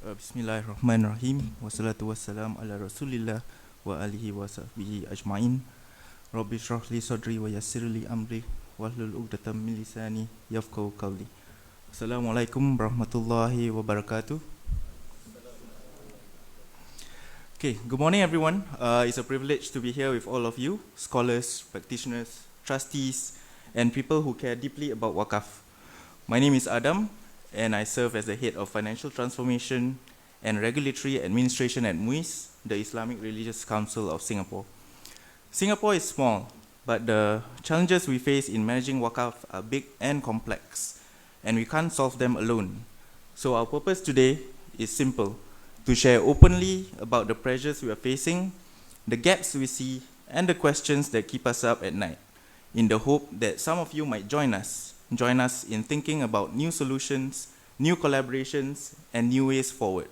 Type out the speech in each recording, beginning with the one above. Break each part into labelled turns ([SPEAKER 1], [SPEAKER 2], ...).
[SPEAKER 1] Bismillahirrahmanirrahim. Wassalatu wassalam ala rasulillah wa alihi wa sahbihi ajma'in. Rabbi shrah li sadri wa yassir li amri wahlul 'uqdatam min lisani yafqahu qawli. Assalamualaikum warahmatullahi wabarakatuh. Okay, good morning everyone. It's a privilege to be here with all of you, scholars, practitioners, trustees, and people who care deeply about Waqaf. My name is Adam, and I serve as the head of Financial Transformation and Regulatory Administration at MUIS, the Islamic Religious Council of Singapore. Singapore is small, but the challenges we face in managing Waqaf are big and complex, and we can't solve them alone. So our purpose today is simple: to share openly about the pressures we are facing, the gaps we see, and the questions that keep us up at night, in the hope that some of you might join us in thinking about new solutions, new collaborations, and new ways forward.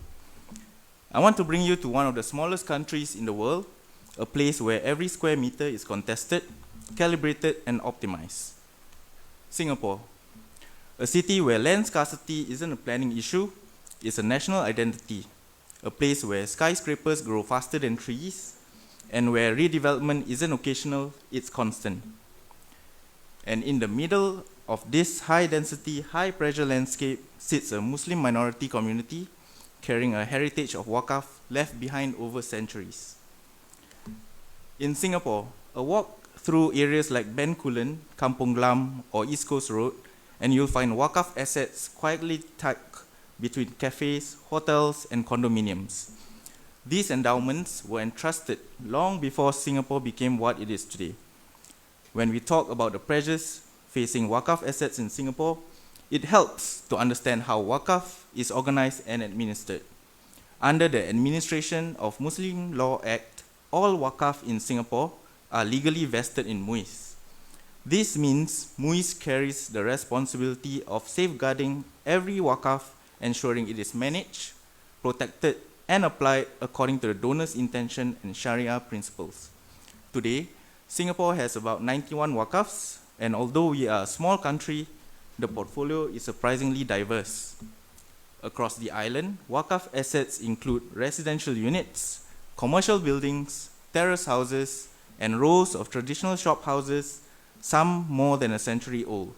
[SPEAKER 1] I want to bring you to one of the smallest countries in the world, a place where every square meter is contested, calibrated, and optimized. Singapore, a city where land scarcity isn't a planning issue, it's a national identity, a place where skyscrapers grow faster than trees, and where redevelopment isn't occasional, it's constant. And in the middle of this high-density, high-pressure landscape sits a Muslim minority community carrying a heritage of Waqaf left behind over centuries. In Singapore, a walk through areas like Bencoolen, Kampong Glam, or East Coast Road, and you'll find Waqaf assets quietly tucked between cafes, hotels, and condominiums. These endowments were entrusted long before Singapore became what it is today. When we talk about the pressures facing Waqaf assets in Singapore, it helps to understand how Waqaf is organized and administered. Under the administration of Muslim Law Act, all Waqaf in Singapore are legally vested in MUIS. This means MUIS carries the responsibility of safeguarding every Waqaf, ensuring it is managed, protected, and applied according to the donor's intention and Sharia principles. Today, Singapore has about 91 Waqafs, and although we are a small country, the portfolio is surprisingly diverse. Across the island, Waqaf assets include residential units, commercial buildings, terrace houses, and rows of traditional shop houses, some more than a century old.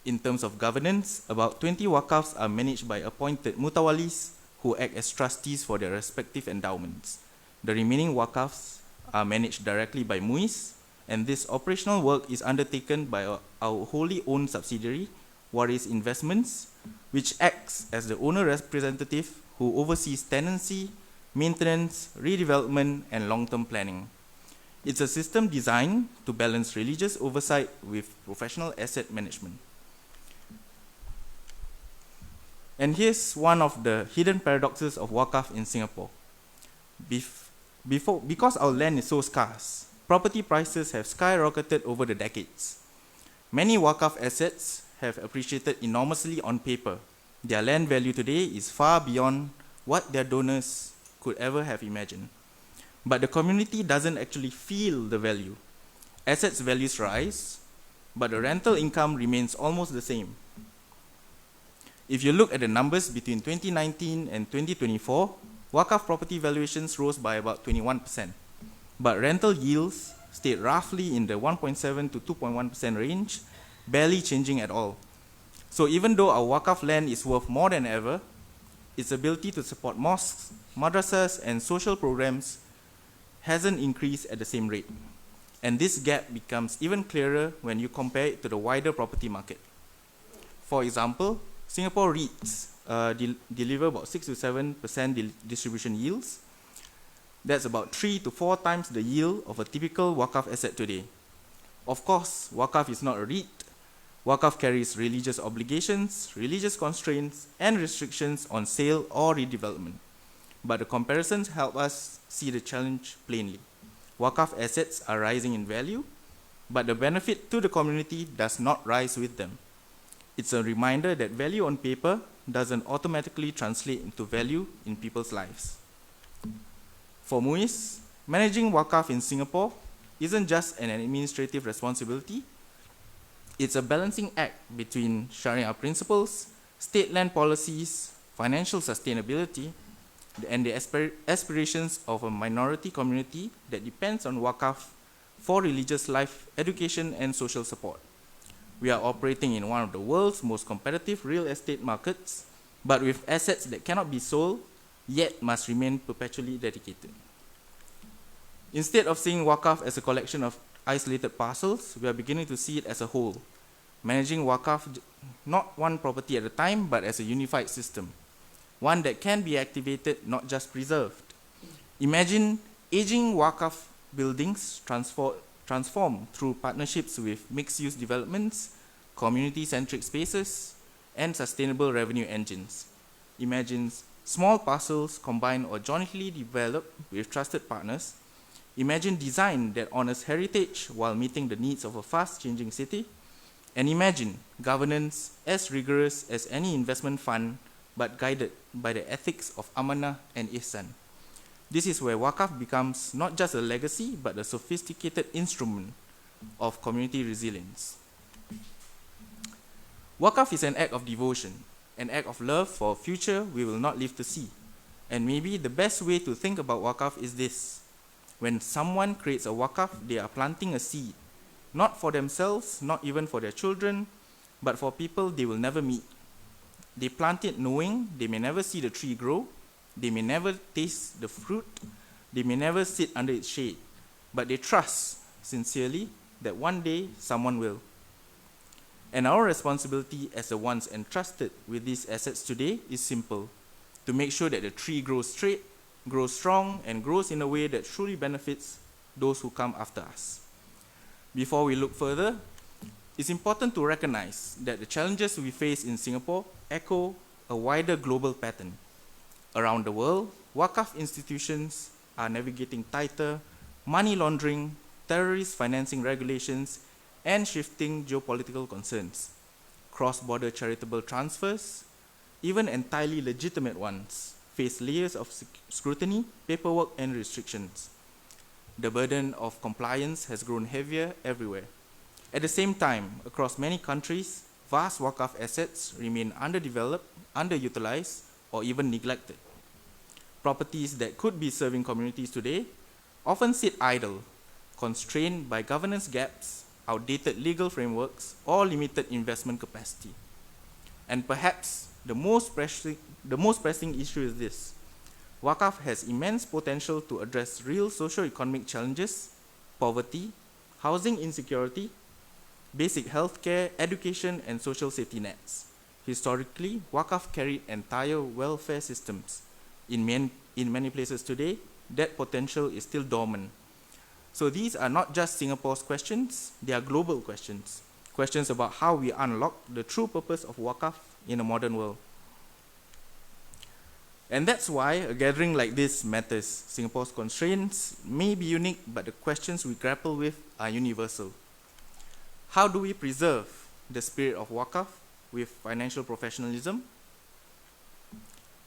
[SPEAKER 1] In terms of governance, about 20 Waqafs are managed by appointed mutawalis who act as trustees for their respective endowments. The remaining Waqafs are managed directly by MUIS, and this operational work is undertaken by our wholly owned subsidiary, Waris Investments, which acts as the owner representative who oversees tenancy, maintenance, redevelopment, and long-term planning. It's a system designed to balance religious oversight with professional asset management. And here's one of the hidden paradoxes of Waqaf in Singapore. Because our land is so scarce, property prices have skyrocketed over the decades. Many Waqaf assets have appreciated enormously on paper. Their land value today is far beyond what their donors could ever have imagined. But the community doesn't actually feel the value. Assets values rise, but the rental income remains almost the same. If you look at the numbers between 2019 and 2024, Waqaf property valuations rose by about 21%, but rental yields stayed roughly in the 1.7 to 2.1% range, barely changing at all. So even though our Waqaf land is worth more than ever, its ability to support mosques, madrasas, and social programs hasn't increased at the same rate. And this gap becomes even clearer when you compare it to the wider property market. For example, Singapore REITs deliver about 6 to 7% distribution yields. That's about 3 to 4 times the yield of a typical Waqaf asset today. Of course, Waqaf is not a REIT. Waqaf carries religious obligations, religious constraints, and restrictions on sale or redevelopment. But the comparisons help us see the challenge plainly. Waqaf assets are rising in value, but the benefit to the community does not rise with them. It's a reminder that value on paper doesn't automatically translate into value in people's lives. For MUIS, managing Waqaf in Singapore isn't just an administrative responsibility, it's a balancing act between Sharia principles, state land policies, financial sustainability, and the aspirations of a minority community that depends on Waqaf for religious life, education, and social support. We are operating in one of the world's most competitive real estate markets, but with assets that cannot be sold, yet must remain perpetually dedicated. Instead of seeing Waqaf as a collection of isolated parcels, we are beginning to see it as a whole, managing Waqaf not one property at a time, but as a unified system, one that can be activated, not just preserved. Imagine aging Waqaf buildings transformed through partnerships with mixed-use developments, community-centric spaces, and sustainable revenue engines. Imagine small parcels combined or jointly developed with trusted partners. Imagine design that honors heritage while meeting the needs of a fast-changing city. And imagine governance as rigorous as any investment fund, but guided by the ethics of amanah and ihsan. This is where Waqaf becomes not just a legacy, but a sophisticated instrument of community resilience. Waqaf is an act of devotion, an act of love for a future we will not live to see. And maybe the best way to think about Waqaf is this. When someone creates a Waqaf, they are planting a seed, not for themselves, not even for their children, but for people they will never meet. They plant it knowing they may never see the tree grow, they may never taste the fruit, they may never sit under its shade, but they trust sincerely that one day someone will. And our responsibility as the ones entrusted with these assets today is simple: to make sure that the tree grows straight, grows strong, and grows in a way that truly benefits those who come after us. Before we look further, it's important to recognize that the challenges we face in Singapore echo a wider global pattern. Around the world, Waqaf institutions are navigating tighter money laundering, terrorist financing regulations, and shifting geopolitical concerns. Cross-border charitable transfers, even entirely legitimate ones, face layers of scrutiny, paperwork, and restrictions. The burden of compliance has grown heavier everywhere. At the same time, across many countries, vast Waqaf assets remain underdeveloped, underutilized, or even neglected. Properties that could be serving communities today often sit idle, constrained by governance gaps, outdated legal frameworks, or limited investment capacity. And perhaps the most pressing issue is this: Waqaf has immense potential to address real socio-economic challenges, poverty, housing insecurity, basic healthcare, education, and social safety nets. Historically, Waqaf carried entire welfare systems. In many places today, that potential is still dormant. So these are not just Singapore's questions, they are global questions. Questions about how we unlock the true purpose of Waqaf in a modern world. And that's why a gathering like this matters. Singapore's constraints may be unique, but the questions we grapple with are universal. How do we preserve the spirit of Waqaf with financial professionalism?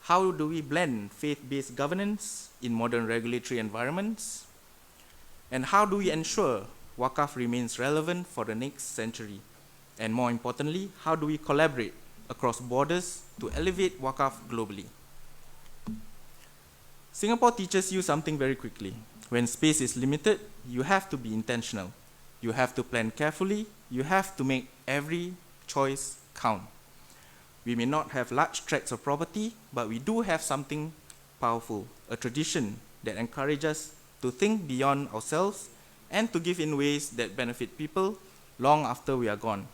[SPEAKER 1] How do we blend faith-based governance in modern regulatory environments? And how do we ensure Waqaf remains relevant for the next century? And more importantly, how do we collaborate across borders to elevate Waqaf globally? Singapore teaches you something very quickly. When space is limited, you have to be intentional. You have to plan carefully. You have to make every choice count. We may not have large tracts of property, but we do have something powerful, a tradition that encourages us to think beyond ourselves and to give in ways that benefit people long after we are gone.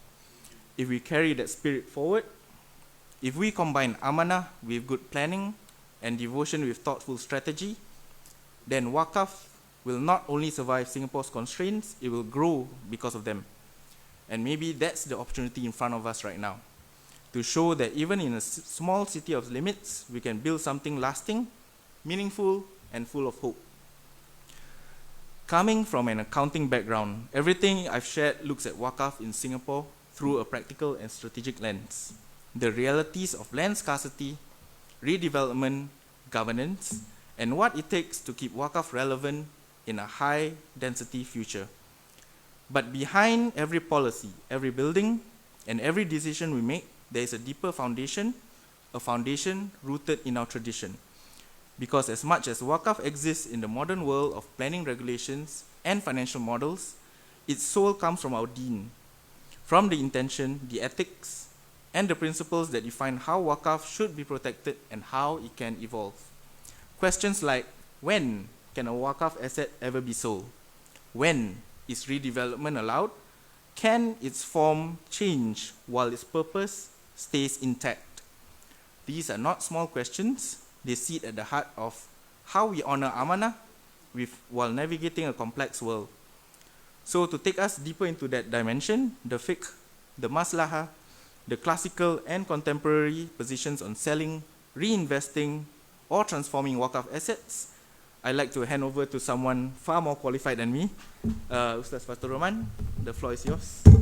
[SPEAKER 1] If we carry that spirit forward, if we combine amanah with good planning and devotion with thoughtful strategy, then Waqaf will not only survive Singapore's constraints, it will grow because of them. And maybe that's the opportunity in front of us right now, to show that even in a small city of limits, we can build something lasting, meaningful, and full of hope. Coming from an accounting background, everything I've shared looks at Waqaf in Singapore through a practical and strategic lens. The realities of land scarcity, redevelopment, governance, and what it takes to keep Waqaf relevant in a high-density future. But behind every policy, every building, and every decision we make, there is a deeper foundation a foundation rooted in our tradition. Because as much as Waqaf exists in the modern world of planning regulations and financial models, its soul comes from our deen, from the intention, the ethics, and the principles that define how Waqaf should be protected and how it can evolve. Questions like, when can a Waqaf asset ever be sold? When is redevelopment allowed? Can its form change while its purpose stays intact? These are not small questions. They sit at the heart of how we honor amanah while navigating a complex world. So to take us deeper into that dimension, the fiqh, the maslahah, the classical and contemporary positions on selling, reinvesting, or transforming Waqaf assets, I'd like to hand over to someone far more qualified than me. Ustaz Fatur Rahman, the floor is yours.